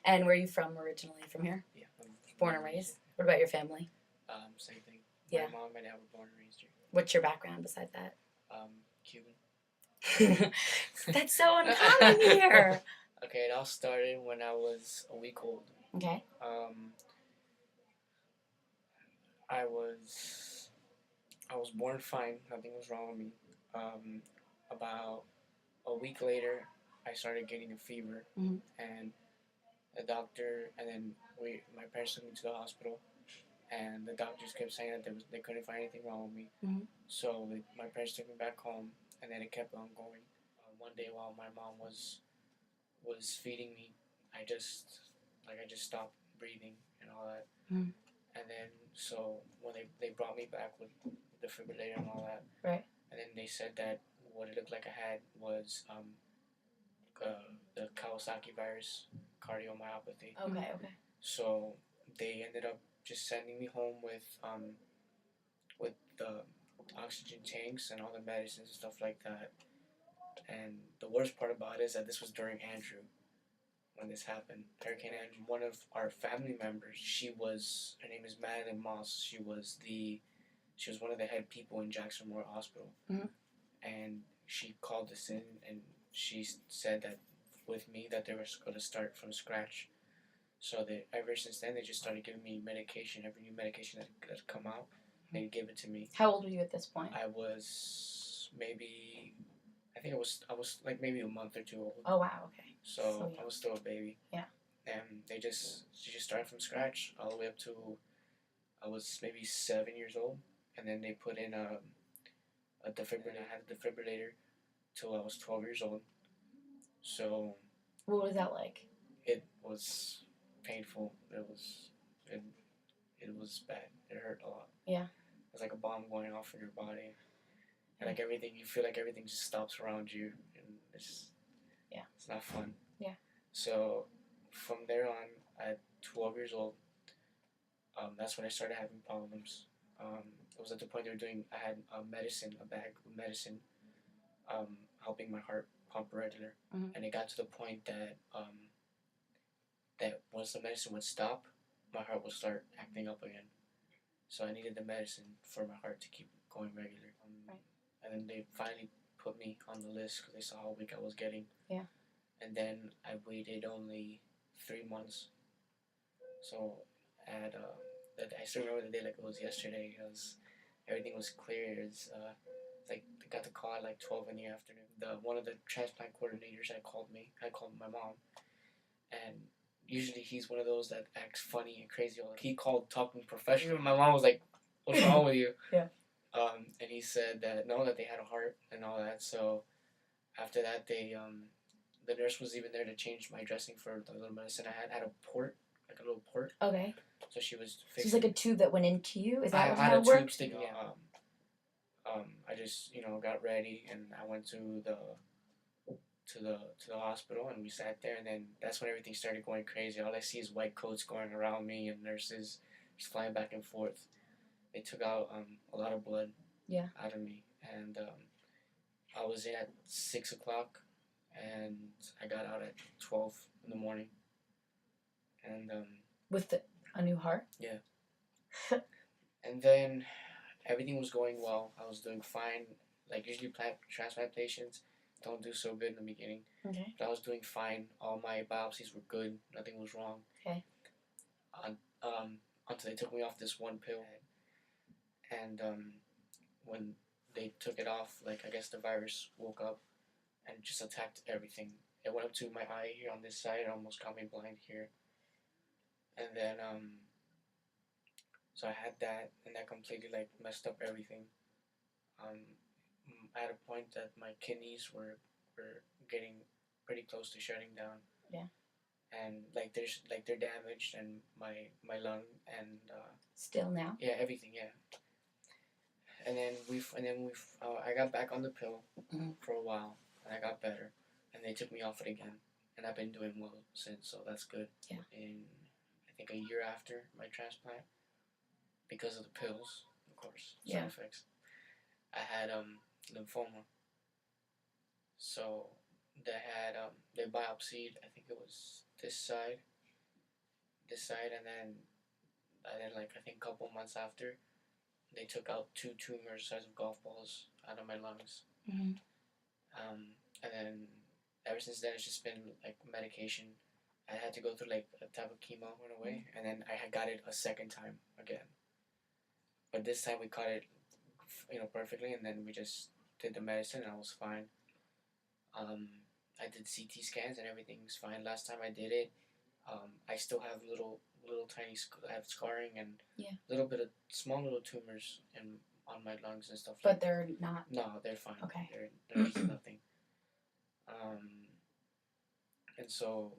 And where are you from originally? From here? Yeah, I'm Born and raised? What about your family? Same thing. Yeah. My mom and my dad were born and raised here. What's your background beside that? Cuban. That's so uncommon here. Okay, it all started when I was a week old. Okay. I was born fine. Nothing was wrong with me. About a week later, I started getting a fever, and the doctor, and then my parents took me to the hospital, and the doctors kept saying that they couldn't find anything wrong with me. So my parents took me back home, and then it kept on going. One day while my mom was feeding me, I just stopped breathing and all that. And then so when they brought me back with the defibrillator and all that, right? And then they said that what it looked like I had was the Kawasaki virus cardiomyopathy. Okay. So they ended up just sending me home with the oxygen tanks and all the medicines and stuff like that. And the worst part about it is that this was during Andrew when this happened. Hurricane Andrew. One of our family members, her name is Madeline Moss. She was one of the head people in Jackson Memorial Hospital. And she called us in and she said that with me that they were going to start from scratch. So ever since then they just started giving me medication. Every new medication that had come out, they'd give it to me. How old were you at this point? I was like maybe a month or two old. Oh wow, okay. So I was still a baby. Yeah. And she just started from scratch all the way up to I was maybe 7 years old, and then they put in a defibrillator. I had a defibrillator till I was 12 years old. So. What was that like? It was painful. It was bad. It hurt a lot. Yeah. It was like a bomb going off in your body, and like everything, you feel like everything just stops around you, and it's not fun. Yeah. So from there on, at 12 years old, that's when I started having problems. It was at the point I had a bag of medicine, helping my heart pump regular, and it got to the point that once the medicine would stop, my heart would start acting up again. So I needed the medicine for my heart to keep going regular. Right. And then they finally put me on the list because they saw how weak I was getting. Yeah. And then I waited only 3 months. So I still remember the day like it was yesterday. Everything was clear. It's like they got the call at like 12 in the afternoon. One of the transplant coordinators had called me. I called my mom, and usually he's one of those that acts funny and crazy. He called talking professional. My mom was like, "What's wrong with you?" Yeah. And he said that they had a heart and all that. So after that, the nurse was even there to change my dressing for the little medicine I had. I had a port, like a little port. Okay. So she was fixing. So it's like a tube that went into you. Is that how it works? I had a tube sticking out. I just got ready and I went to the hospital and we sat there, and then that's when everything started going crazy. All I see is white coats going around me and nurses just flying back and forth. They took out a lot of blood out of me, and I was in at 6 o'clock and I got out at 12 in the morning. And with a new heart? Yeah. And then everything was going well. I was doing fine. Like usually transplant patients don't do so good in the beginning. Okay. But I was doing fine. All my biopsies were good. Nothing was wrong. Okay. Until they took me off this one pill. And when they took it off, like I guess the virus woke up and just attacked everything. It went up to my eye here on this side. It almost got me blind here. And then so I had that, and that completely like messed up everything. At a point that my kidneys were getting pretty close to shutting down. Yeah. And like they're damaged, and my lung and still now. Yeah, everything. Yeah. And then I got back on the pill for a while, and I got better, and they took me off it again, and I've been doing well since, so that's good. Yeah. And I think a year after my transplant, because of the pills, of course, side effects, I had lymphoma. So they biopsied, I think it was this side, and then like I think a couple months after, they took out two tumors the size of golf balls out of my lungs. Mhm. And then ever since then, it's just been like medication. I had to go through like a type of chemo in a way, and then I had got it a second time again. But this time we caught it, perfectly, and then we just did the medicine, and I was fine. Um, I did CT scans and everything's fine. Last time I did it, I still have little tiny I have scarring and Yeah. little bit of small little tumors in on my lungs and stuff. But they're not. No, they're fine. Okay. There's nothing. And so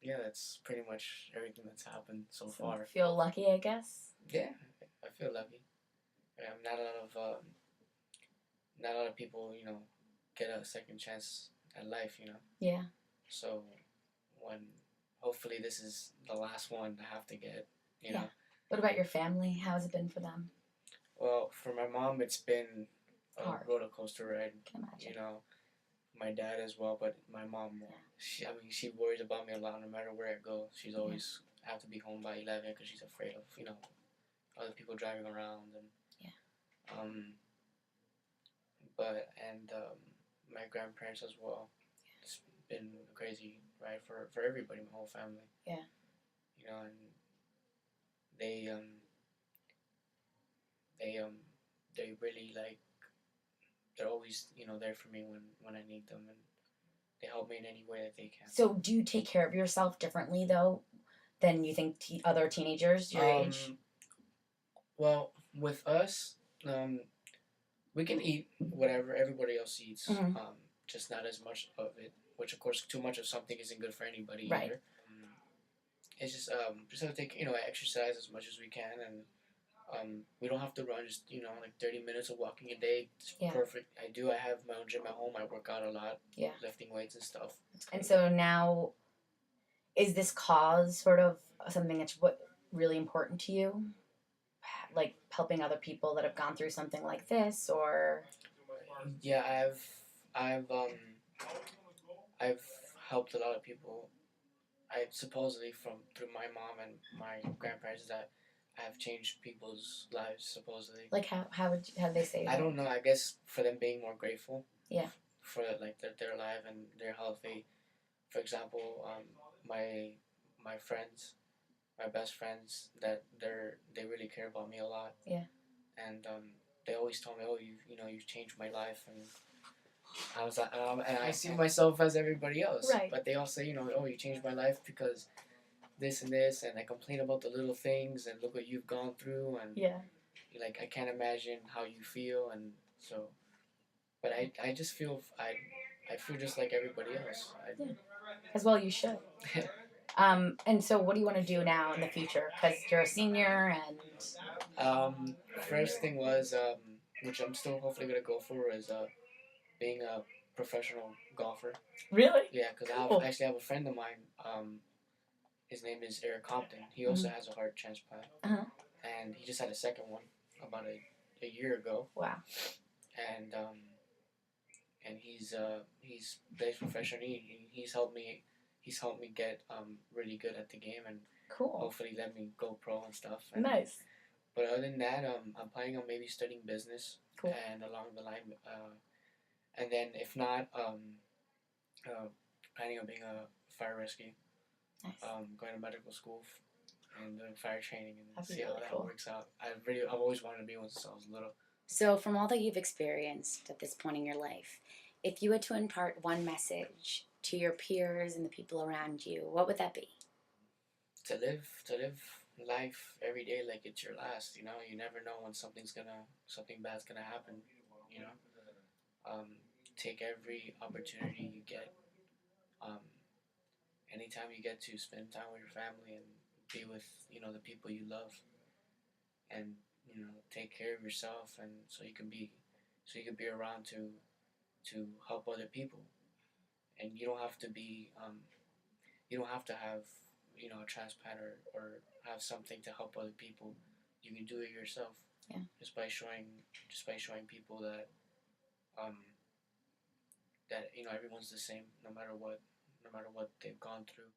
yeah, that's pretty much everything that's happened so far. Feel lucky, I guess. Yeah, I feel lucky. Not a lot of people, get a second chance at life, Yeah. So when hopefully this is the last one I have to get, you Yeah. know. What about your family? How's it been for them? Well, for my mom, it's been a Hard. roller coaster ride. Can imagine. My dad as well, but my mom, she worries about me a lot no matter where I go. She's always have to be home by 11 because she's afraid of, other people driving around and. But my grandparents as well. It's been a crazy ride for everybody, my whole family. Yeah. And they they really like, they're always there for me when I need them, and they help me in any way that they can. So do you take care of yourself differently though than you think other teenagers your age? Well, with us, we can eat whatever everybody else eats, just not as much of it. Which of course, too much of something isn't good for anybody Right. either. It's just have to take exercise as much as we can, and we don't have to run. Just like 30 minutes of walking a day. It's perfect. I have my own gym at home. I work out a lot. Yeah. Lifting weights and stuff. And so now, is this cause sort of something that's really important to you? Like helping other people that have gone through something like this, or? Yeah, I've helped a lot of people. I supposedly through my mom and my grandparents that I have changed people's lives supposedly. Like how they say that? I don't know. I guess for them being more grateful. Yeah. For like that they're alive and they're healthy. For example, my friends, my best friends, that they really care about me a lot. Yeah. And they always tell me, oh, you've changed my life, and I was like, and I see myself as everybody else. Right. But they all say, oh, you changed my life because this and this, and I complain about the little things, and look what you've gone through, and like I can't imagine how you feel, and so. But I just feel I feel just like everybody else. As well, you should. And so, what do you want to do now in the future? Because you're a senior, and first thing was which I'm still hopefully gonna go for is being a professional golfer. Really? Yeah, because I actually have a friend of mine. His name is Eric Compton. He also has a heart transplant, and he just had a second one about a year ago. Wow. And he's plays professionally. He's helped me get really good at the game, and cool. Hopefully let me go pro and stuff. And, nice. But other than that, I'm planning on maybe studying business. Cool. And along the line, and then if not, planning on being a fire rescue. Nice. Going to medical school and doing fire training and That'd see how that works out. I've always wanted to be one since I was little. So from all that you've experienced at this point in your life, if you had to impart one message to your peers and the people around you, what would that be? To live life every day like it's your last. You never know when something bad's gonna happen. Take every opportunity you get. Anytime you get to spend time with your family and be with the people you love, and take care of yourself, and so you can be around to help other people. And you don't have to be you don't have to have a transplant or have something to help other people. You can do it yourself. Yeah. Just by showing people that that everyone's the same, no matter what they've gone through.